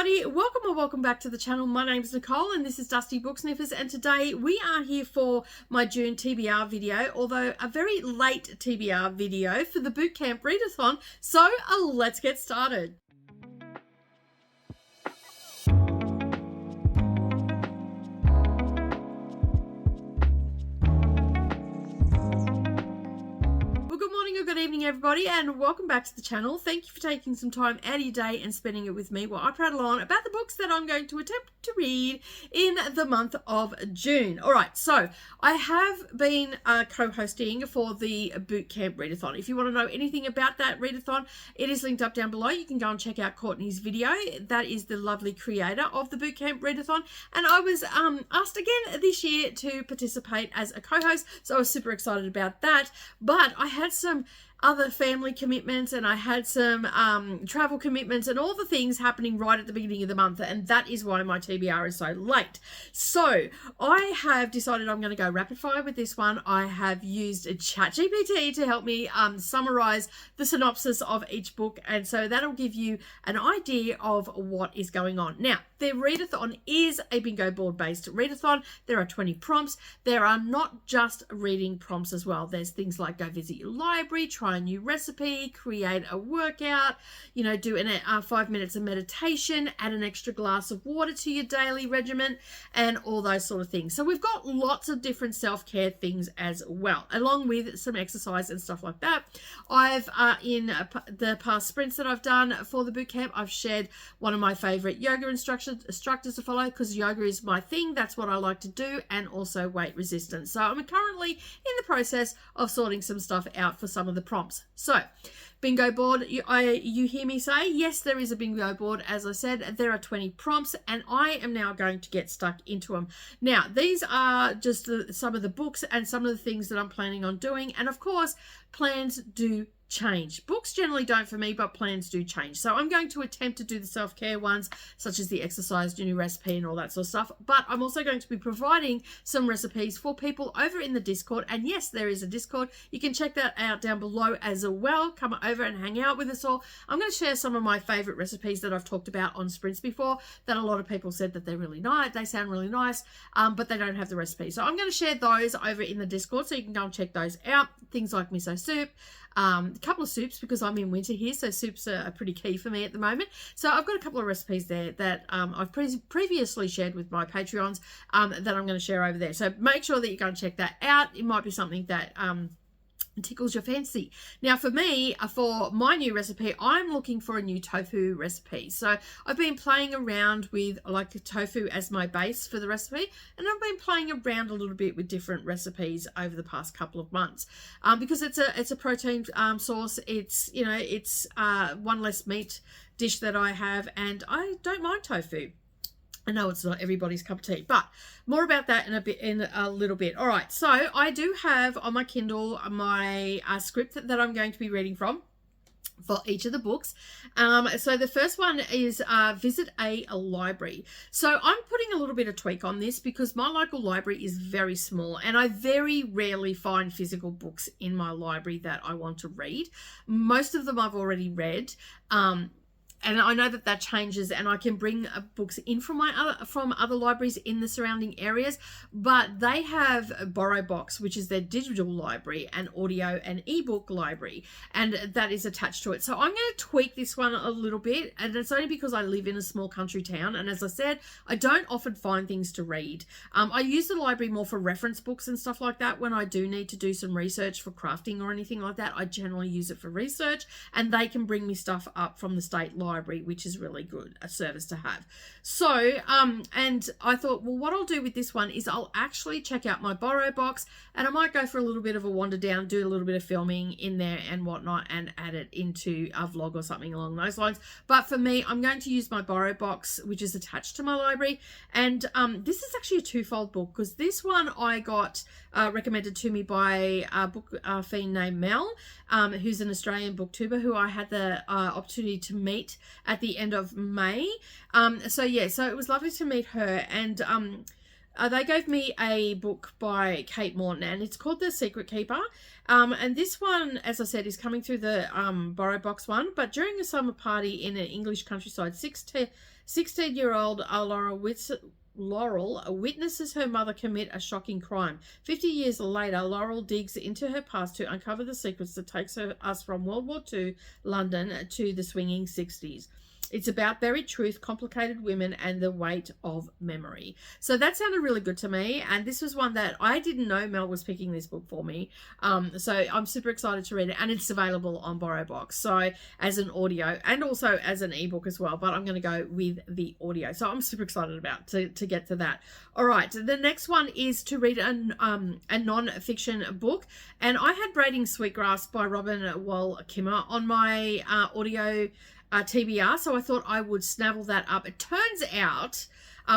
everybody, welcome or welcome back to the channel. My name is Nicole and this is Dusty Book Sniffers, and today we are here for my June TBR video, although a very late TBR video for the Boot Camp Readathon. So let's get started. Good evening everybody, and welcome back to the channel. Thank you for taking some time out of your day and spending it with me while I prattle on about the books that I'm going to attempt to read in the month of June. Alright, so I have been co-hosting for the Boot Camp Readathon. If you want to know anything about that readathon, it is linked up down below. You can go and check out Courtney's video. That is the lovely creator of the Boot Camp Readathon, and I was asked again this year to participate as a co-host, so I was super excited about that. But I had some other family commitments and I had some travel commitments and all the things happening right at the beginning of the month, and that is why my TBR is so late. So I have decided I'm going to go rapid fire with this one. I have used ChatGPT to help me summarize the synopsis of each book, and so that'll give you an idea of what is going on. Now, the readathon is a bingo board based readathon. There are 20 prompts. There are not just reading prompts as well. There's things like go visit your library, try a new recipe, create a workout, do 5 minutes of meditation, add an extra glass of water to your daily regimen, and all those sort of things. So we've got lots of different self-care things as well, along with some exercise and stuff like that. I've in the past sprints that I've done for the boot camp, I've shared one of my favorite yoga instructors to follow, because yoga is my thing. That's what I like to do, and also weight resistance. So I'm currently in the process of sorting some stuff out for some of the prompts. So bingo board, you hear me say, yes, there is a bingo board. As I said, there are 20 prompts, and I am now going to get stuck into them. Now, these are just some of the books and some of the things that I'm planning on doing, and of course, plans do change. Books generally don't for me, but plans do change. So I'm going to attempt to do the self-care ones, such as the exercise, new recipe, and all that sort of stuff. But I'm also going to be providing some recipes for people over in the Discord. And yes, there is a Discord. You can check that out down below as well. Come over and hang out with us all. I'm going to share some of my favorite recipes that I've talked about on sprints before, that a lot of people said that they're really nice. They sound really nice, but they don't have the recipe. So I'm going to share those over in the Discord, so you can go and check those out. Things like miso soup, a couple of soups, because I'm in winter here, so soups are pretty key for me at the moment. So I've got a couple of recipes there that I've previously shared with my Patreons that I'm going to share over there. So make sure that you go and check that out. It might be something that tickles your fancy. Now for me, for my new recipe, I'm looking for a new tofu recipe. So I've been playing around with like tofu as my base for the recipe, and I've been playing around a little bit with different recipes over the past couple of months, because it's a protein source. It's it's one less meat dish that I have, and I don't mind tofu. I know it's not everybody's cup of tea, but more about that in a little bit. All right, so I do have on my Kindle my script that I'm going to be reading from for each of the books. So the first one is visit a library. So I'm putting a little bit of tweak on this because my local library is very small, and I very rarely find physical books in my library that I want to read. Most of them I've already read. And I know that changes, and I can bring books in from other libraries in the surrounding areas, but they have BorrowBox, which is their digital library, and audio and ebook library, and that is attached to it. So I'm going to tweak this one a little bit, and it's only because I live in a small country town, and as I said, I don't often find things to read. I use the library more for reference books and stuff like that. When I do need to do some research for crafting or anything like that, I generally use it for research, and they can bring me stuff up from the state library, which is really good, a service to have. So and I thought, well, what I'll do with this one is I'll actually check out my BorrowBox, and I might go for a little bit of a wander down, do a little bit of filming in there and whatnot, and add it into a vlog or something along those lines. But for me, I'm going to use my BorrowBox, which is attached to my library, and this is actually a twofold book, because this one I got recommended to me by a book fiend named Mel, who's an Australian booktuber who I had the opportunity to meet at the end of May. So it was lovely to meet her, and they gave me a book by Kate Morton, and it's called The Secret Keeper. And this one, as I said, is coming through the Borrow Box one. But during a summer party in an English countryside, 16-year-old Laurel witnesses her mother commit a shocking crime. 50 years later, Laurel digs into her past to uncover the secrets that takes us from World War II London to the swinging 60s. It's about buried truth, complicated women, and the weight of memory. So that sounded really good to me. And this was one that I didn't know Mel was picking this book for me. So I'm super excited to read it. And it's available on Borrow Box. So as an audio and also as an ebook as well. But I'm going to go with the audio. So I'm super excited about to get to that. All right. The next one is to read a non-fiction book. And I had Braiding Sweetgrass by Robin Wall Kimmer on my audio TBR, so I thought I would snavel that up. It turns out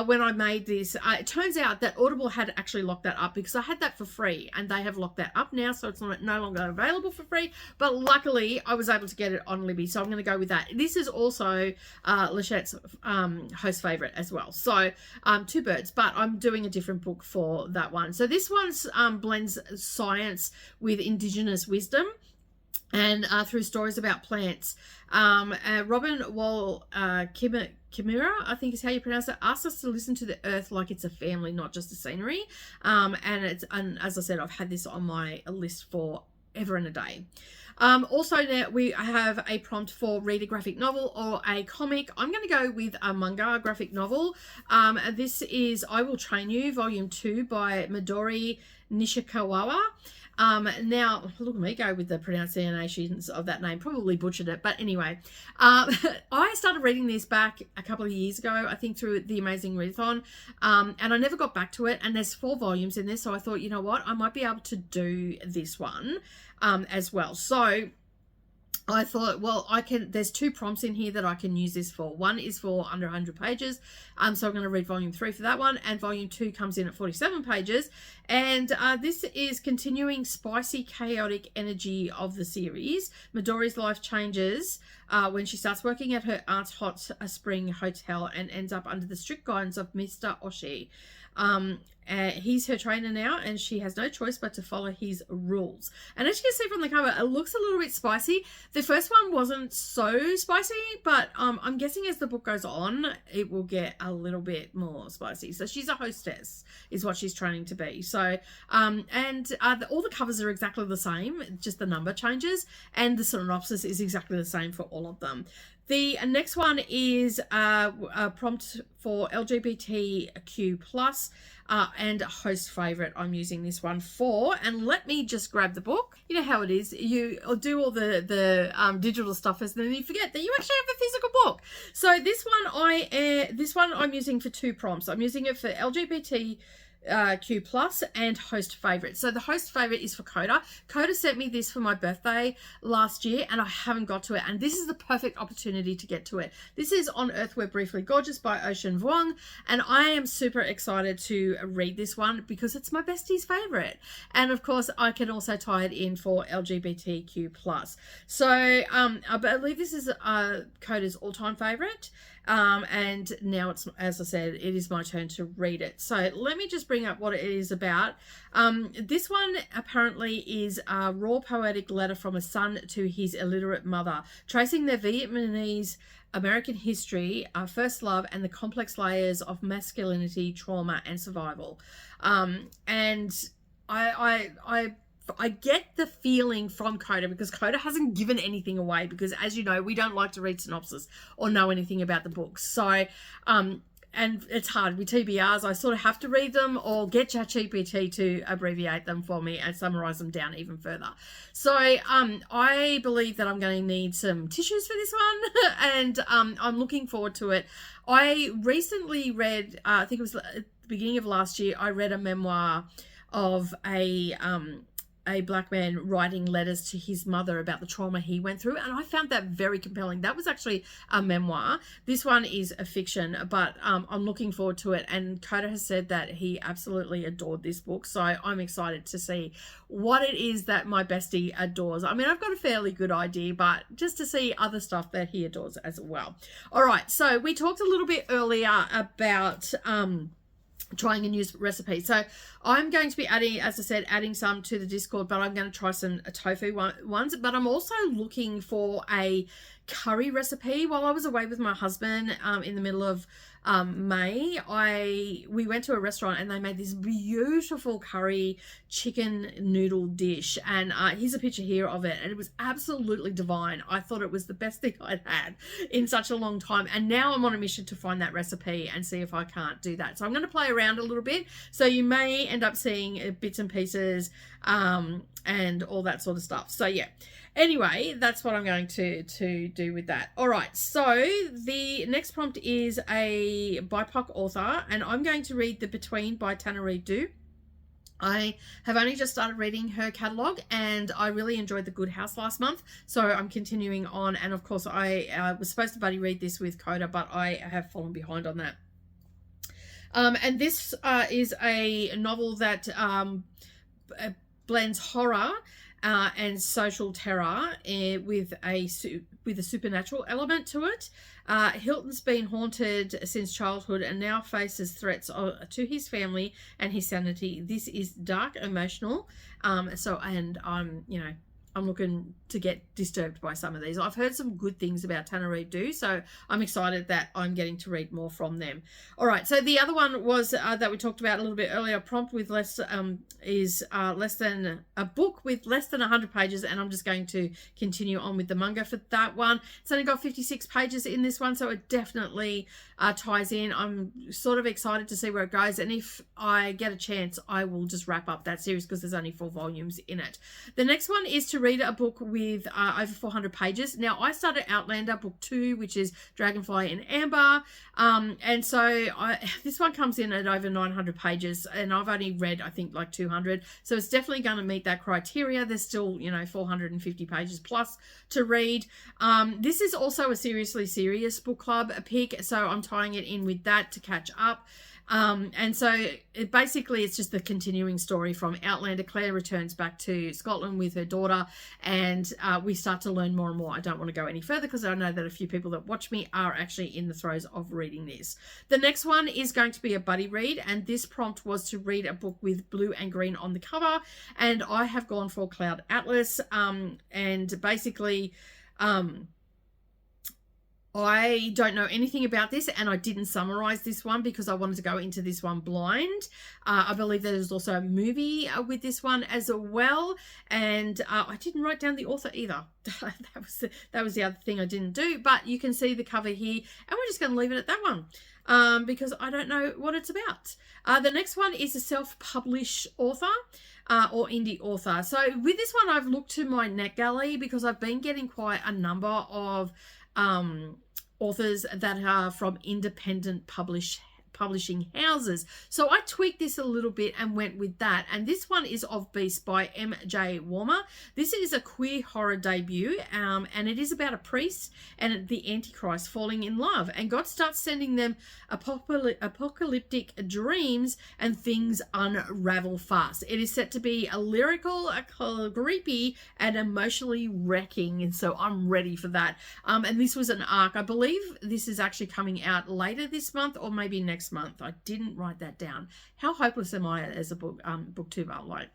when I made this, it turns out that Audible had actually locked that up because I had that for free, and they have locked that up now, so it's no longer available for free. But luckily, I was able to get it on Libby, so I'm going to go with that. This is also Lachette's host favorite as well. So two birds, but I'm doing a different book for that one. So this one's blends science with Indigenous wisdom, and through stories about plants. Robin Wall Kimura, I think is how you pronounce it, asks us to listen to the earth like it's a family, not just a scenery. And as I said, I've had this on my list for ever and a day. Also, now we have a prompt for read a graphic novel or a comic. I'm going to go with a manga graphic novel. This is I Will Train You, Volume 2 by Midori Nishikawa. Now, look at me go with the pronunciations of that name. Probably butchered it, but anyway. I started reading this back a couple of years ago, I think through the Amazing Readathon, and I never got back to it, and there's 4 volumes in there, so I thought, you know what, I might be able to do this one as well. So I thought, well, there's 2 prompts in here that I can use this for. One is for under 100 pages. So I'm going to read volume 3 for that one. And volume 2 comes in at 47 pages. And this is continuing spicy, chaotic energy of the series. Midori's life changes when she starts working at her aunt's hot spring hotel and ends up under the strict guidance of Mr. Oshii. He's her trainer now, and she has no choice but to follow his rules. And as you can see from the cover, it looks a little bit spicy. The first one wasn't so spicy, but I'm guessing as the book goes on, it will get a little bit more spicy. So she's a hostess, is what she's training to be. So, all the covers are exactly the same, just the number changes, and the synopsis is exactly the same for all of them. The next one is a prompt for LGBTQ+, and a host favorite I'm using this one for. And let me just grab the book. You know how it is. You do all the digital stuff and then you forget that you actually have the physical book. So this one I'm using for 2 prompts. I'm using it for LGBTQ+ and host favorite. So the host favorite is for Coda. Coda sent me this for my birthday last year, and I haven't got to it, and this is the perfect opportunity to get to it. This is On Earth We're Briefly Gorgeous by Ocean Vuong, and I am super excited to read this one because it's my bestie's favorite, and of course I can also tie it in for LGBTQ+. So I believe this is Coda's all-time favorite. And now it's, as I said, it is my turn to read it. So let me just bring up what it is about. This one apparently is a raw poetic letter from a son to his illiterate mother, tracing their Vietnamese American history, first love, and the complex layers of masculinity, trauma, and survival. And I get the feeling from Coda, because Coda hasn't given anything away, because as you know, we don't like to read synopsis or know anything about the books. So, and it's hard with TBRs. I sort of have to read them or get ChatGPT to abbreviate them for me and summarize them down even further. So I believe that I'm going to need some tissues for this one, and I'm looking forward to it. I recently read, I think it was at the beginning of last year, I read a memoir of a black man writing letters to his mother about the trauma he went through, and I found that very compelling. That was actually a memoir. This one is a fiction, but I'm looking forward to it, and Coda has said that he absolutely adored this book, so I'm excited to see what it is that my bestie adores. I mean, I've got a fairly good idea, but just to see other stuff that he adores as well. All right, so we talked a little bit earlier about trying a new recipe. So I'm going to be adding, as I said, adding some to the Discord, but I'm going to try some tofu ones. But I'm also looking for a curry recipe. While I was away with my husband in the middle of May, we went to a restaurant and they made this beautiful curry chicken noodle dish, and here's a picture here of it, and it was absolutely divine. I thought it was the best thing I'd had in such a long time, and now I'm on a mission to find that recipe and see if I can't do that. So I'm going to play around a little bit, so you may end up seeing bits and pieces and all that sort of stuff. So yeah, anyway, that's what I'm going to do with that. All right, so the next prompt is a BIPOC author, and I'm going to read The Between by Tana Reid Dew. I have only just started reading her catalogue, and I really enjoyed The Good House last month, so I'm continuing on. And of course, I was supposed to buddy read this with Coda, but I have fallen behind on that. And this is a novel that blends horror and social terror with a supernatural element to it. Hilton's been haunted since childhood and now faces threats to his family and his sanity. This is dark, emotional, and I'm looking to get disturbed by some of these. I've heard some good things about Tana Reid Dew, so I'm excited that I'm getting to read more from them. All right, so the other one was that we talked about a little bit earlier. Prompt with less is less than a book with less than 100 pages, and I'm just going to continue on with the manga for that one. It's only got 56 pages in this one, so it definitely ties in. I'm sort of excited to see where it goes, and if I get a chance, I will just wrap up that series because there's only 4 volumes in it. The next one is to read a book with over 400 pages. Now, I started Outlander book 2, which is Dragonfly in Amber, and so this one comes in at over 900 pages, and I've only read, I think, like 200, so it's definitely going to meet that criteria. There's still 450 pages plus to read. This is also a seriously serious book club pick, so I'm tying it in with that to catch up. And so basically it's just the continuing story from Outlander. Claire returns back to Scotland with her daughter, and we start to learn more and more. I don't want to go any further because I know that a few people that watch me are actually in the throes of reading this. The next one is going to be a buddy read, and this prompt was to read a book with blue and green on the cover, and I have gone for Cloud Atlas, and basically I don't know anything about this, and I didn't summarize this one because I wanted to go into this one blind. I believe there's also a movie with this one as well, and I didn't write down the author either. that was the other thing I didn't do, but you can see the cover here, and we're just going to leave it at that one because I don't know what it's about. The next one is a self-published author. Or indie author. So with this one, I've looked to my NetGalley because I've been getting quite a number of authors that are from independent publishing houses. So I tweaked this a little bit and went with that. And this one is Of Beast by M.J. Warmer. This is a queer horror debut, and it is about a priest and the Antichrist falling in love. And God starts sending them apocalyptic dreams, and things unravel fast. It is set to be a lyrical, creepy, and emotionally wrecking. And so I'm ready for that. And this was an arc. I believe this is actually coming out later this month or maybe next month. I didn't write that down. How hopeless am I as a booktuber? Like,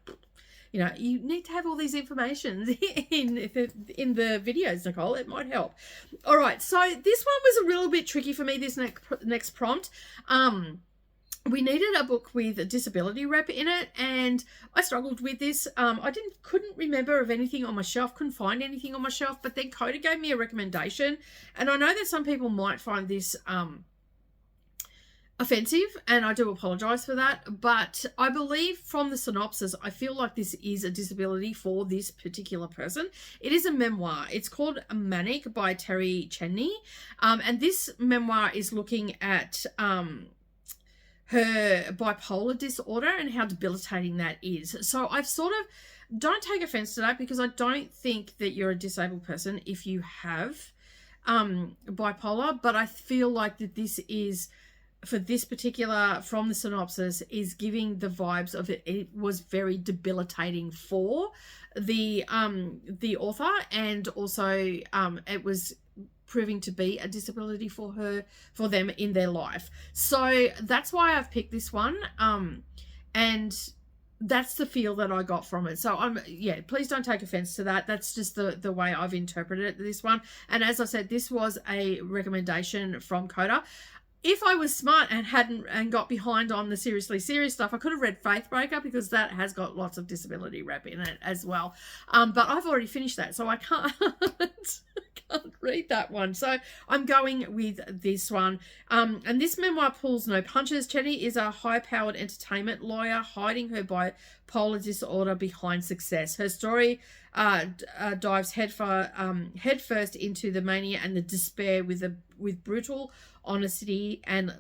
you need to have all these information in the videos, Nicole. It might help. All right, so this one was a little bit tricky for me, this next prompt. We needed a book with a disability rep in it, and I struggled with this. I couldn't remember of anything on my shelf, couldn't find anything on my shelf, but then Coda gave me a recommendation, and I know that some people might find this offensive, and I do apologize for that, but I believe from the synopsis, I feel like this is a disability for this particular person. It is a memoir. It's called Manic by Terry Cheney, and this memoir is looking at her bipolar disorder and how debilitating that is. So I've sort of, don't take offense to that, because I don't think that you're a disabled person if you have bipolar, but I feel like that this is, for this particular, from the synopsis, is giving the vibes of it was very debilitating for the author, and also it was proving to be a disability for them in their life. So that's why I've picked this one. And that's the feel that I got from it. So please don't take offense to that. That's just the way I've interpreted it, this one. And as I said, this was a recommendation from Coda. If I was smart and got behind on the seriously serious stuff, I could have read Faithbreaker, because that has got lots of disability rep in it as well. But I've already finished that, so I can't read that one. So I'm going with this one. And this memoir pulls no punches. Chetty is a high-powered entertainment lawyer hiding her bipolar disorder behind success. Her story dives headfirst into the mania and the despair with brutal honesty and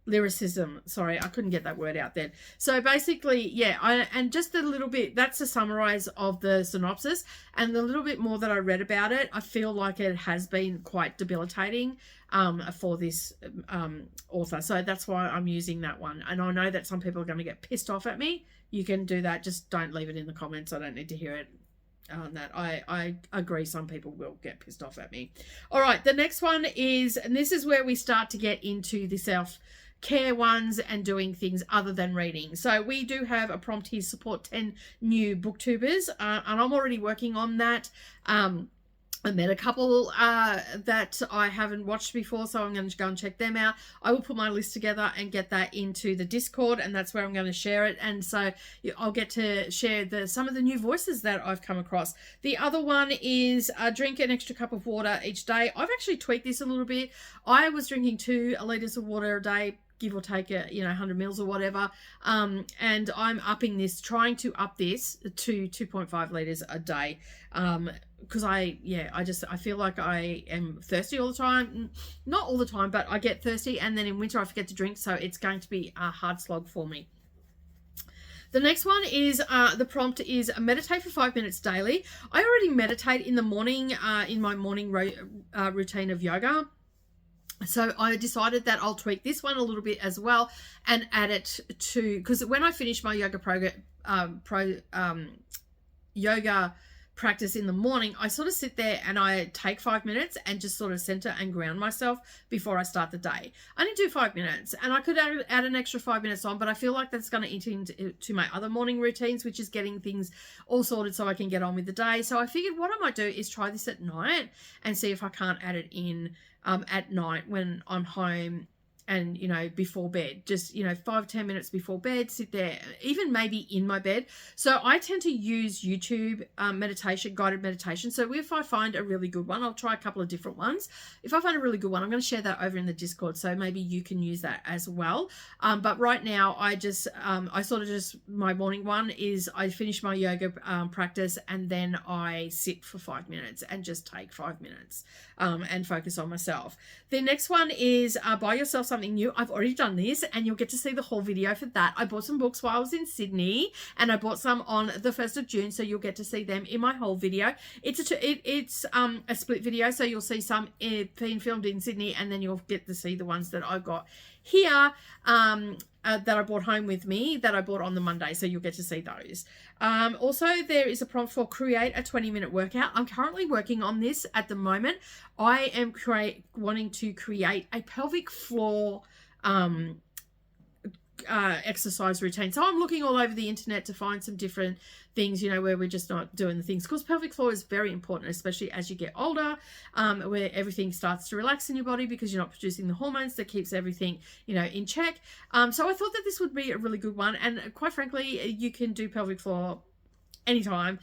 lyricism. Sorry, I couldn't get that word out then. So basically, yeah, and just a little bit, that's a summarize of the synopsis, and the little bit more that I read about it, I feel like it has been quite debilitating for this author. So that's why I'm using that one. And I know that some people are going to get pissed off at me. You can do that. Just don't leave it in the comments. I don't need to hear it. That I agree, some people will get pissed off at me. All right, the next one is, and this is where we start to get into the self-care ones and doing things other than reading. So we do have a prompt here: support 10 new booktubers, and I'm already working on that. I met a couple that I haven't watched before, so I'm going to go and check them out. I will put my list together and get that into the Discord, and that's where I'm going to share it. And so I'll get to share some of the new voices that I've come across. The other one is drink an extra cup of water each day. I've actually tweaked this a little bit. I was drinking 2 liters of water a day, give or take 100 mils or whatever, and I'm upping this, trying to up this to 2.5 liters a day, because I feel like I am thirsty all the time. Not all the time, but I get thirsty, and then in winter I forget to drink, so it's going to be a hard slog for me. The next one is, the prompt is meditate for 5 minutes daily. I already meditate in the morning, in my morning routine of yoga. So I decided that I'll tweak this one a little bit as well and add it to, because when I finish my yoga yoga practice in the morning, I sort of sit there and I take 5 minutes and just sort of center and ground myself before I start the day. I only do 5 minutes, and I could add an extra 5 minutes on, but I feel like that's going to eat into my other morning routines, which is getting things all sorted so I can get on with the day. So I figured what I might do is try this at night and see if I can't add it in at night when I'm home and, before bed, just, 5-10 minutes before bed, sit there, even maybe in my bed. So I tend to use YouTube guided meditation. So if I find a really good one, I'll try a couple of different ones. If I find a really good one, I'm going to share that over in the Discord. So maybe you can use that as well. But right now my morning one is I finish my yoga practice, and then I sit for 5 minutes and just take 5 minutes and focus on myself. The next one is buy yourself something new. I've already done this, and you'll get to see the whole video for that. I bought some books while I was in Sydney, and I bought some on the 1st of June, so you'll get to see them in my whole video. It's a split video, so you'll see some being filmed in Sydney, and then you'll get to see the ones that I got here that I brought home with me, that I bought on the Monday, so you'll get to see those. Also, there is a prompt for create a 20-minute workout. I'm currently working on this at the moment. I am wanting to create a pelvic floor exercise routine. So I'm looking all over the internet to find some different things, where we're just not doing the things, because pelvic floor is very important, especially as you get older, where everything starts to relax in your body because you're not producing the hormones that keeps everything, in check. So I thought that this would be a really good one. And quite frankly, you can do pelvic floor anytime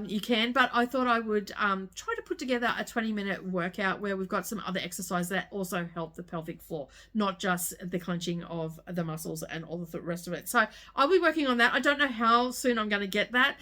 you can, but I thought I would try to put together a 20-minute workout where we've got some other exercises that also help the pelvic floor, not just the clenching of the muscles and all the rest of it. So I'll be working on that. I don't know how soon I'm going to get that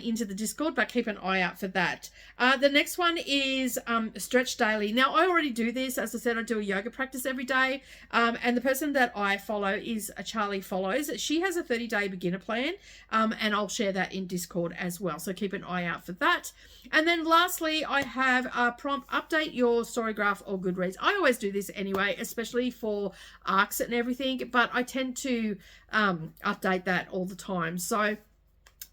into the Discord, but keep an eye out for that. The next one is stretch daily. Now, I already do this. As I said, I do a yoga practice every day, and the person that I follow is Charlie Follows. She has a 30-day beginner plan, and I'll share that in Discord as well, so keep an eye out for that. And then lastly, I have a prompt: update your Storygraph or Goodreads. I always do this anyway, especially for arcs and everything, but I tend to update that all the time. So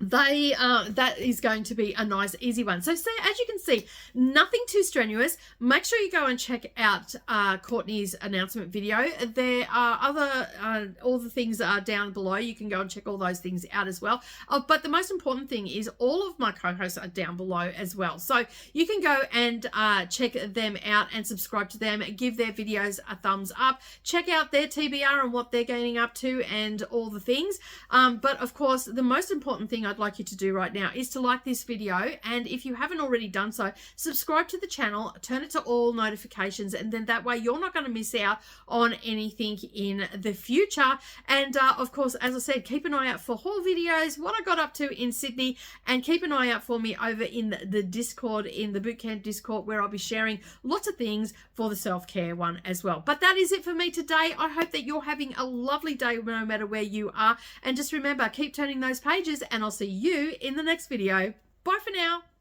that is going to be a nice easy one. So as you can see, nothing too strenuous. Make sure you go and check out Courtney's announcement video. There are other all the things are down below. You can go and check all those things out as well. But the most important thing is all of my co-hosts are down below as well, so you can go and check them out and subscribe to them, give their videos a thumbs up, check out their TBR and what they're getting up to and all the things. But of course, the most important thing I'd like you to do right now is to like this video, and if you haven't already done so, subscribe to the channel, turn it to all notifications, and then that way you're not going to miss out on anything in the future. And of course, as I said, keep an eye out for haul videos, what I got up to in Sydney, and keep an eye out for me over in the Discord, in the Boot Camp Discord, where I'll be sharing lots of things for the self-care one as well. But that is it for me today. I hope that you're having a lovely day no matter where you are, and just remember, keep turning those pages, and I'll see you in the next video. Bye for now.